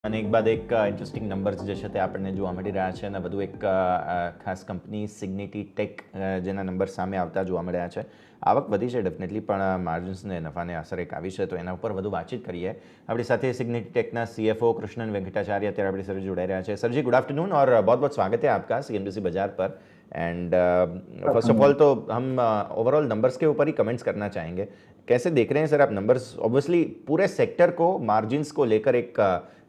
અને એક બાદ એક ઇન્ટરેસ્ટિંગ નંબર્સ જે છે તે આપણને જોવા મળી રહ્યા છે અને વધુ એક ખાસ કંપની સિગ્નિટી ટેક જેના નંબર સામે આવતા જોવા મળ્યા છે. આવક વધી છે ડેફિનેટલી, પણ માર્જિન્સને નફાને અસર એક આવી છે, તો એના ઉપર વધુ વાતચીત કરીએ. આપણી સાથે સિग्निटी टेक ना CFO कृष्णन वेंकटाचार्य અત્યારે આપણી સાથે જોડાઈ રહ્યા છે. सरजी गुड आफ्टरनून और बहुत बहुत स्वागत है आपका CNBC बाजार पर. एंड फर्स्ट ऑफ ऑल तो हम ओवरऑल नंबर्स के ऊपर ही कमेंट्स करना चाहेंगे. कैसे देख रहे हैं सर आप नंबर्स? ऑब्वियसली पूरे सेक्टर को मार्जिन्स को लेकर एक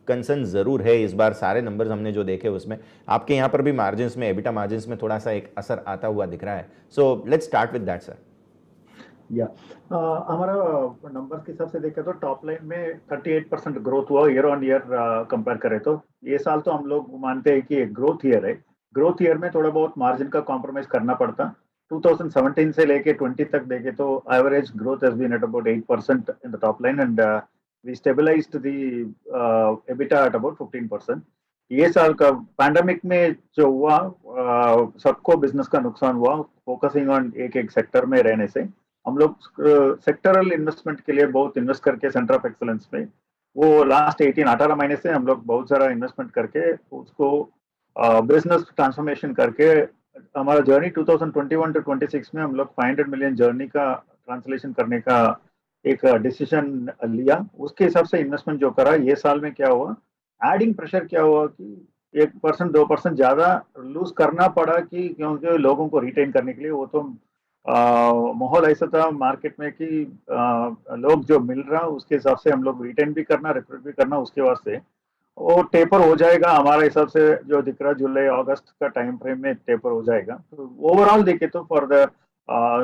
कंसर्न ज़रूर है इस बार. सारे नंबर्स हमने जो देखे उसमें आपके यहाँ पर भी मार्जिन्स में, एबिटा मार्जिन्स में थोड़ा सा एक असर आता हुआ दिख रहा है. So let's start with that sir. या हमारा नंबर्स के हिसाब से देखें तो टॉप लाइन में 38% ग्रोथ हुआ ईयर ऑन ईयर कंपेयर करें तो. ये साल तो हम लोग मानते हैं कि एक ग्रोथ ईयर है. ग्रोथ ईयर में थोड़ा बहुत मार्जिन का कॉम्प्रोमाइज करना पड़ता. 2017 से लेके 20 तक देखे तो average growth has been at about 8% in the top line and we stabilised the EBITDA at about 15%. ये साल का पैंडेमिक में जो हुआ सबको बिजनेस का नुकसान हुआ, फोकसिंग ऑन एक एक सेक्टर में रहने से. हम लोग सेक्टरल इन्वेस्टमेंट के लिए बहुत इन्वेस्ट करके सेंटर ऑफ एक्सलेंस में वो लास्ट 18 महीने से हम लोग बहुत सारा इन्वेस्टमेंट करके उसको बिजनेस ट्रांसफॉर्मेशन करके हमारा जर्नी 2021 टू 26 में हम लोग 500 मिलियन जर्नी का ट्रांसलेशन करने का एक डिसीजन लिया. उसके हिसाब से इन्वेस्टमेंट जो करा ये साल में क्या हुआ, एडिंग प्रेशर क्या हुआ कि 1% 2% ज्यादा लूज करना पड़ा कि क्योंकि लोगों को रिटेन करने के लिए. वो तो माहौल ऐसा था मार्केट में कि लोग जो मिल रहा उसके हिसाब से हम लोग रिटेन भी करना, रिक्रूट भी करना. उसके वास्ते वो टेपर हो जाएगा हमारे हिसाब से जो दिख रहा जुलाई अगस्त का टाइम फ्रेम में टेपर हो जाएगा. तो ओवरऑल देखे तो for the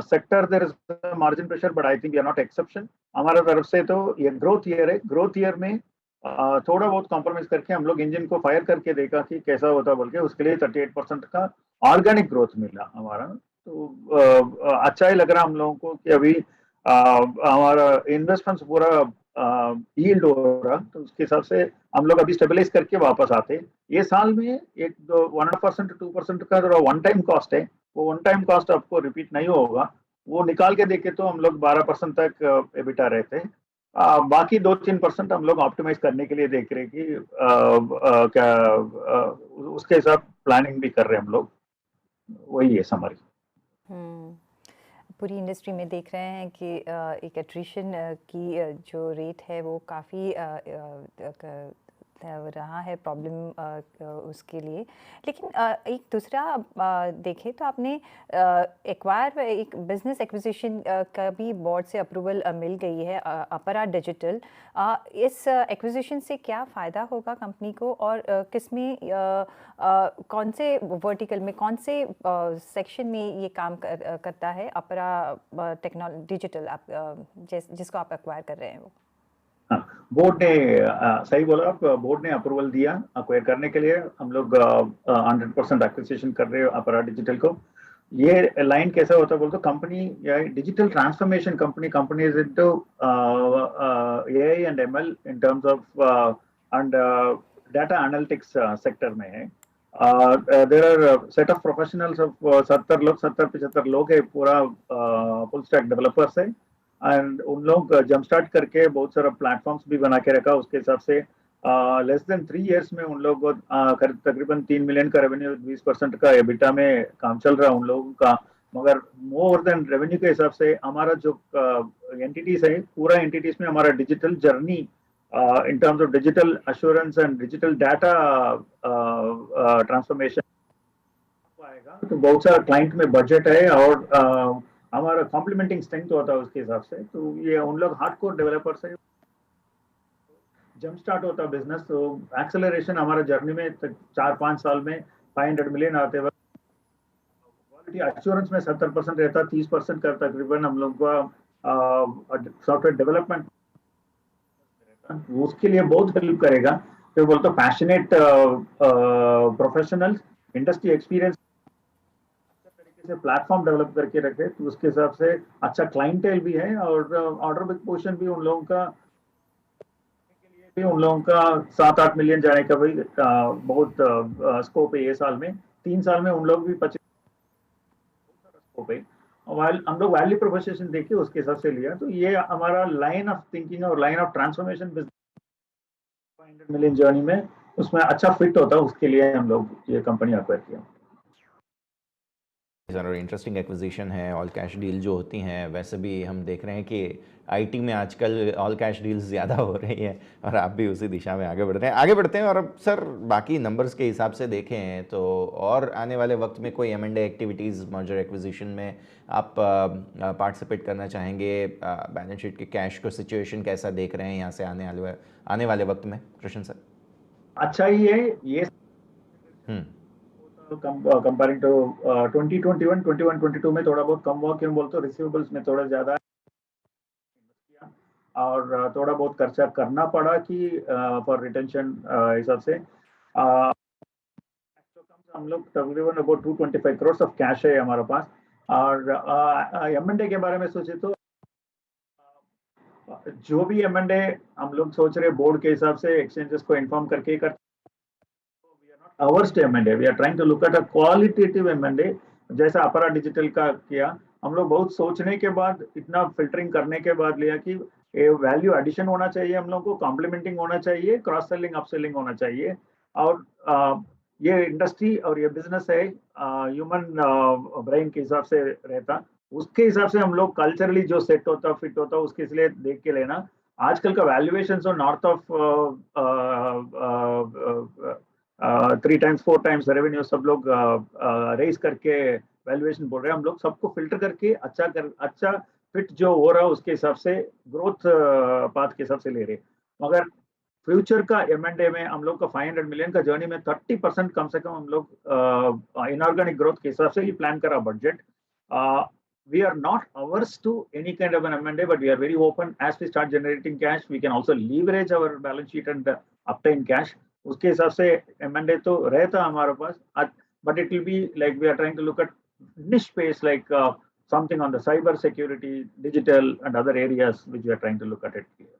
sector there is margin pressure, but I think we are not exception. हमारे तरफ से तो ये ग्रोथ ईयर है. ग्रोथ ईयर में थोड़ा बहुत कॉम्प्रोमाइज करके हम लोग इंजन को फायर करके देखा कि कैसा होता बोल के. उसके लिए 38% का ऑर्गेनिक ग्रोथ मिला हमारा. तो अच्छा ही लग रहा हम लोगों को कि अभी हमारा इन्वेस्टमेंट्स पूरा यील्ड हो रहा. तो उसके हिसाब से हम लोग अभी स्टेबलाइज करके वापस आते. ये साल में एक 1.5% 2% का जो वन टाइम कॉस्ट है, वो वन टाइम कॉस्ट आपको रिपीट नहीं होगा. वो निकाल के देखे तो हम लोग 12% तक एबिटा रहते हैं. बाकी 2-3% हम लोग ऑप्टिमाइज करने के लिए देख रहे कि क्या उसके हिसाब प्लानिंग भी कर रहे हैं हम लोग. वही है समरी. पूरी इंडस्ट्री में देख रहे हैं कि एक एट्रिशन की जो रेट है वो काफ़ी रहा है प्रॉब्लम उसके लिए. लेकिन एक दूसरा देखें तो आपने एक बिजनेस एक्विजिशन का भी बोर्ड से अप्रूवल मिल गई है, अपरा डिजिटल. इस एक्विजिशन से क्या फ़ायदा होगा कंपनी को और किसमें कौन से वर्टिकल में, कौन से सेक्शन में ये काम करता है अपरा टेक्नोलॉजी डिजिटल, आप जिसको आप एक्वायर कर रहे हैं? वो बोर्ड ने सही बोला आप. बोर्ड ने अप्रूवल दिया अक्वायर करने के लिए. हम लोग 100% एक्विजिशन कर रहे हैं अपरा डिजिटल को. ये लाइन कैसा होता है बोलते company digital transformation company is into AI and ML in terms of and data analytics sector में है. There are set of professionals of 70-75 लोग है. पूरा फुल स्टैक डेवलपर्स है एंड उन लोग जंप स्टार्ट करके बहुत सारा प्लेटफॉर्म्स भी बना के रखा. उसके हिसाब से लेस देन 3 इयर्स में उन लोग तकरीबन 3 मिलियन का रेवेन्यू, 20% का एबिटा में काम चल रहा है उन लोगों का. मगर मोर देन रेवेन्यू के हिसाब से हमारा जो एंटिटीज है, पूरा एंटिटीज में हमारा digital journey in terms of digital assurance and digital data transformation आएगा. तो बहुत सारा क्लाइंट में बजट है और हमारा कॉम्प्लीमेंटिंग स्ट्रेंथ होता है उसके हिसाब से. तो ये उन लोग हार्डकोर डेवलपर्स है. जंप स्टार्ट होता है बिजनेस. तो एक्सेलरेशन हमारा जर्नी में 4-5 साल में 500 मिलियन आते वक्त क्वालिटी एश्योरेंस में 70% रहता. 30% का तकरीबन हम लोग का सॉफ्टवेयर डेवलपमेंट उसके लिए बहुत हेल्प करेगा. तो बोलते पैशनेट प्रोफेशनल्स, इंडस्ट्री एक्सपीरियंस से प्लेटफॉर्म डेवलप करके रखे. तो उसके हिसाब से अच्छा क्लाइंटेल भी है और ऑर्डर बुक पोर्शन भी उन लोगों का 7-8 मिलियन जाने का भाई बहुत स्कोप है. ये साल में 3 साल में उन लोग भी 25 स्कोप है. हम लोग वैल्यू प्रोपोजिशन देखिए उसके हिसाब से लिया. तो ये हमारा लाइन ऑफ थिंकिंग और line of transformation business 500 million journey में उसमें अच्छा फिट होता, उसके लिए हम लोग ये कंपनी एक्वायर किया। और इंटरेस्टिंग एक्विजिशन है। ऑल कैश डील जो होती हैं, वैसे भी हम देख रहे हैं कि आईटी में आजकल ऑल कैश डील्स ज़्यादा हो रही हैं और आप भी उसी दिशा में आगे बढ़ते हैं। और अब सर बाकी नंबर्स के हिसाब से देखें तो और आने वाले वक्त में कोई M&A एक्टिविटीज़, मर्जर एक्विजिशन में आप पार्टिसिपेट करना चाहेंगे? बैलेंस शीट के कैश को सिचुएशन कैसा देख रहे हैं यहाँ से आने वाले वक्त में, कृष्ण सर? अच्छा ही है ये कंपेयरिंग टू 2021 22 में थोड़ा बहुत कम हुआ, क्यों बोलते, रिसीवेबल्स में थोड़ा ज्यादा और थोड़ा बहुत खर्चा करना पड़ा कि फॉर रिटेंशन हिसाब से हम लोग तकरीबन अबाउट 225 करोड़ ऑफ कैश है हमारे पास। और M&A के बारे में सोचे तो जो भी M&A हम लोग सोच रहे बोर्ड के हिसाब से एक्सचेंजेस को इन्फॉर्म करके कर, averse to M&A. We are trying to look at a qualitative M&A, जैसा अपरा डिजिटल का किया। हम लोग बहुत सोचने के बाद, इतना फिल्टरिंग करने के बाद लिया कि वैल्यू एडिशन होना चाहिए, हम लोग को कॉम्प्लीमेंटिंग होना चाहिए, क्रॉस सेलिंग अपसेलिंग होना चाहिए। और ये इंडस्ट्री और ये बिजनेस है ह्यूमन ब्रेन के हिसाब से रहता, उसके हिसाब से हम लोग कल्चरली जो सेट होता, फिट होता, उसके इसलिए देख के लेना। आजकल का valuation north of 3 times 4 times revenue सब लोग रेस करके वैल्यूएशन बोल रहे हैं। हम लोग सबको फिल्टर करके अच्छा फिट जो हो रहा है उसके हिसाब से, ग्रोथ पाथ के हिसाब से ले रहे। मगर फ्यूचर का M&A में हम लोग का 500 मिलियन का जर्नी में 30% कम से कम हम लोग इनऑर्गेनिक ग्रोथ के हिसाब से ही प्लान करा budget. We are not averse to any kind of an M&A, but we are very open. As we start generating cash, we can also leverage our balance sheet and obtain cash. उसके हिसाब से M&A तो रहता हमारे पास, but it will be like we are trying to look at niche space like something on the cyber security, digital and other areas which we are trying to look at it here.